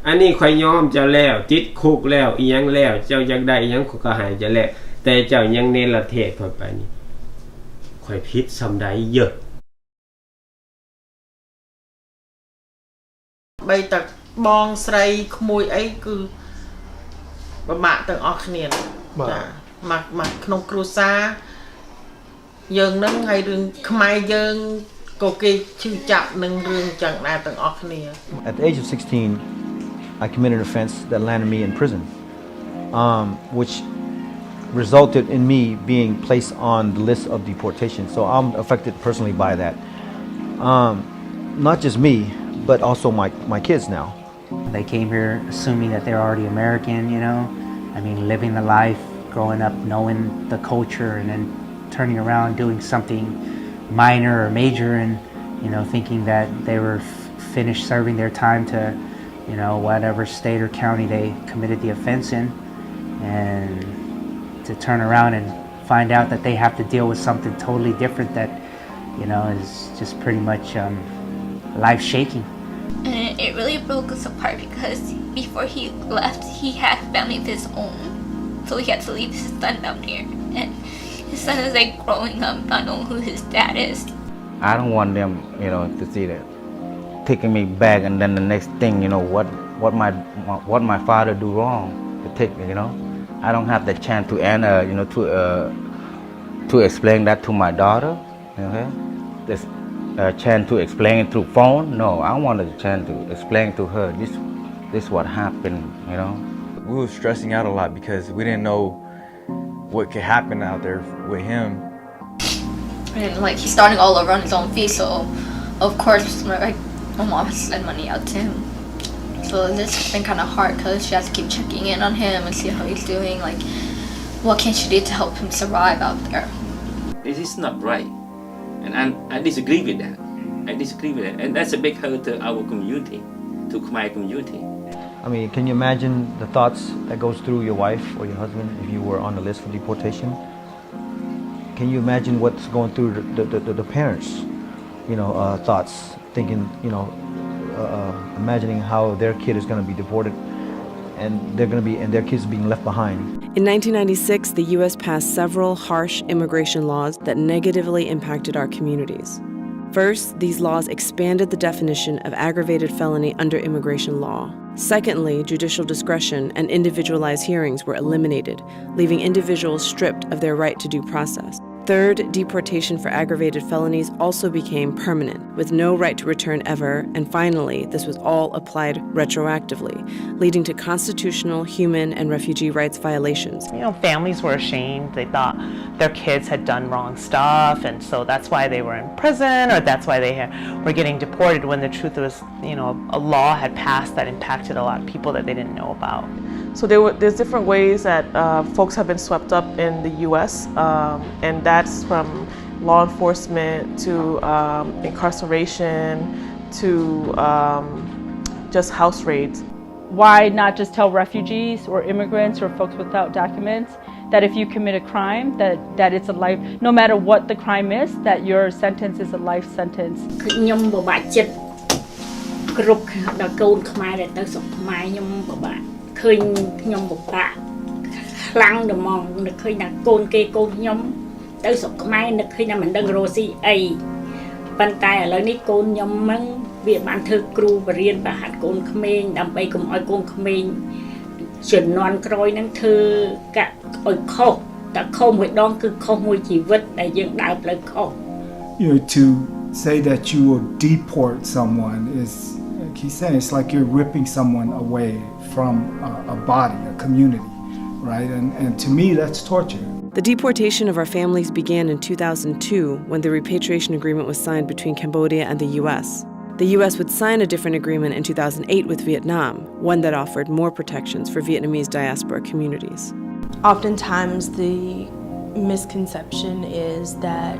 อันนี้ข่อยยอมเจ้าแล้วติดคุกแล้วอีหยังแล้วเจ้าอยากได้อีหยังก็ให้เจ้าแล้วแต่เจ้ายังเนรเทศเข้าไปนี่ข่อยผิดซำใดเยอะបីតាបងស្រីក្មួយអីគឺពិបាកទាំងអស់គ្នាចាមកក្នុងគ្រួសារយើងនឹងហើយរឿងខ្មែរយើងក៏គេឈឺចាប់នឹងរឿងចឹងដែរទាំងអស់គ្នា At the age of 16 I committed an offense that landed me in prison which resulted in me being placed on the list of deportation so I'm affected personally by that not just me but also my kids now. They came here assuming that they're already American, you know. I mean, living the life, growing up, knowing the culture, and then turning around doing something minor or major and, you know, thinking that they were finished serving their time to, you know, whatever state or county they committed the offense in, and to turn around and find out that they have to deal with something totally different that, you know, is just pretty much life-shaking. And it really broke us apart because before he left, he had family of his own. So he had to leave his son down here. And his son is like growing up, not knowing who his dad is. I don't want them, you know, to see that taking me back and then the next thing, you know, what my father do wrong to take me, you know. I don't have the chance to you know, to explain that to my daughter, okay? This chance to explain it through phone. No, I wanted a chance to explain to her this what happened, you know. We were stressing out a lot because we didn't know what could happen out there with him. And like he's starting all over on his own feet, so of course like my mom has to send money out to him. So this has been kind of hard because she has to keep checking in on him and see how he's doing. Like, what can she do to help him survive out there? This is not right. And I disagree with that. And that's a big hurt to our community, to my community. I mean, can you imagine the thoughts that goes through your wife or your husband if you were on the list for deportation? Can you imagine what's going through the parents, you know, thoughts, thinking, you know, imagining how their kid is going to be deported and their kids being left behind. In 1996, the U.S. passed several harsh immigration laws that negatively impacted our communities. First, these laws expanded the definition of aggravated felony under immigration law. Secondly, judicial discretion and individualized hearings were eliminated, leaving individuals stripped of their right to due process. Third, deportation for aggravated felonies also became permanent, with no right to return ever, and finally, this was all applied retroactively, leading to constitutional, human, and refugee rights violations. You know, families were ashamed. They thought their kids had done wrong stuff, and so that's why they were in prison, or that's why they were getting deported, when the truth was, you know, a law had passed that impacted a lot of people that they didn't know about. So there's different ways that folks have been swept up in the U.S. And that's from law enforcement to incarceration to just house raids. Why not just tell refugees or immigrants or folks without documents that if you commit a crime, that it's a life, no matter what the crime is, that your sentence is a life sentence. ឃើញខ្ញុំពិបាកខ្លាំងដល់ហ្មងនឹកឃើញថាកូនគេកូនខ្ញុំទៅស្រុកខ្មែរនឹកឃើញថាមិនដឹងរស់ស៊ីអីប៉ុន្តែឥឡូវនេះកូនខ្ញុំហ្នឹងវាបានធ្វើគ្រូបរៀនប្រហាត់កូនក្មេងដើម្បីកុំឲ្យកូនក្មេងជំនាន់ក្រោយហ្នឹងធ្វើកាក់ឲ្យខុសតែខុសមួយដងគឺខុសមួយជីវិតដែលយើងដើរផ្លូវខុស You know, to say that you will deport someone is, like he's saying, it's like you're ripping someone away from a body, a community, right? And to me, that's torture. The deportation of our families began in 2002 when the repatriation agreement was signed between Cambodia and the U.S. The U.S. would sign a different agreement in 2008 with Vietnam, one that offered more protections for Vietnamese diaspora communities. Oftentimes the misconception is that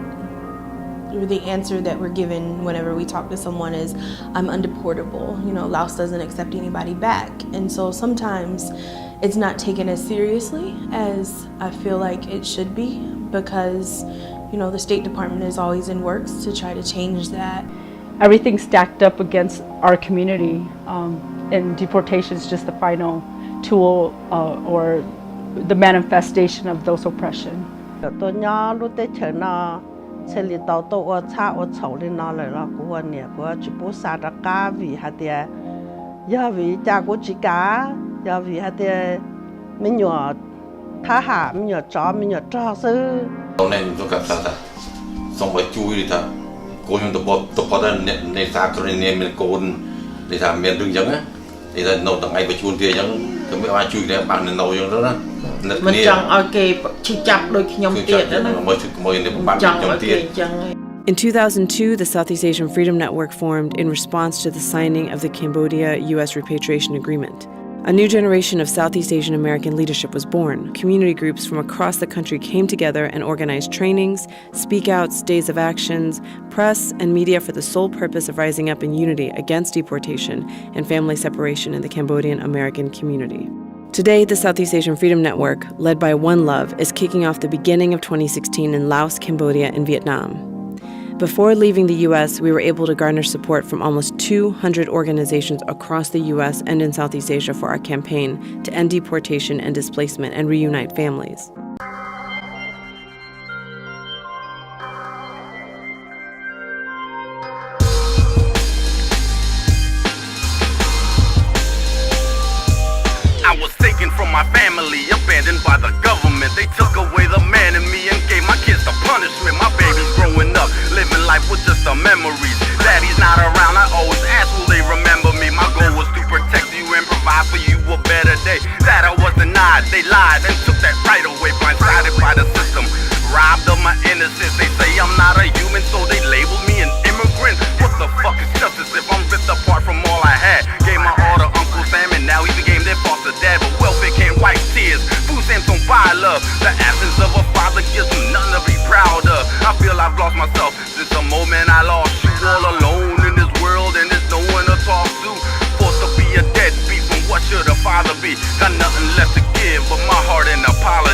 the answer that we're given whenever we talk to someone is, I'm undeportable. You know, Laos doesn't accept anybody back. And so sometimes it's not taken as seriously as I feel like it should be because, you know, the State Department is always in works to try to change that. everything stacked up against our community, and deportation is just the final tool or the manifestation of those oppression. Tôi nhớ lúc tới chờ nó sẽ đi tàu tôi ở xa ở sầu lên nó lại là của anh nè của chỉ bố xa ra cá vì hạt tiền giờ vì cha của chị cá giờ vì hạt tiền mình nhỏ thả hạ mình nhỏ chó sư hôm nay chúng ta sao ta xong rồi chui đi ta cô chúng tôi có nên xa cái này mình cồn để làm miền đường giống á thì là nấu tầng ngày phải chui kia giống thì mấy ai chui để bạn nên nấu giống đó đó mình chẳng ở kề chỉ chặt đôi khi nhom tiệt đó chẳng ở kề chẳng. In 2002, the Southeast Asian Freedom Network formed in response to the signing of the Cambodia-U.S. Repatriation Agreement. A new generation of Southeast Asian American leadership was born. Community groups from across the country came together and organized trainings, speak-outs, days of actions, press, and media for the sole purpose of rising up in unity against deportation and family separation in the Cambodian American community. Today, the Southeast Asian Freedom Network, led by One Love, is kicking off the beginning of 2016 in Laos, Cambodia, and Vietnam. Before leaving the U.S., we were able to garner support from almost 200 organizations across the U.S. and in Southeast Asia for our campaign to end deportation and displacement and reunite families. I was taken from my family, abandoned by the government. They took away the man in me and gave my kids the punishment. My baby's growing up, living life with just the memories. Daddy's not around, I always ask, will they remember me? My goal was to protect you and provide for you a better day. That I was denied, they lied and took that right away. Blindsided by the system, robbed of my innocence. They say I'm not a human, so they labeled me an immigrant. What the fuck is justice if I'm ripped apart from all I had? Gave my all to Uncle Sam and now he became their foster dad. But welfare can't wipe tears, food stamps don't buy love. The absence of a father gives them nothing to be proud of. I feel I've lost myself since the moment I lost you. All alone in this world and there's no one to talk to. Forced to be a deadbeat from what should a father be? Got nothing left to give but my heart and apology.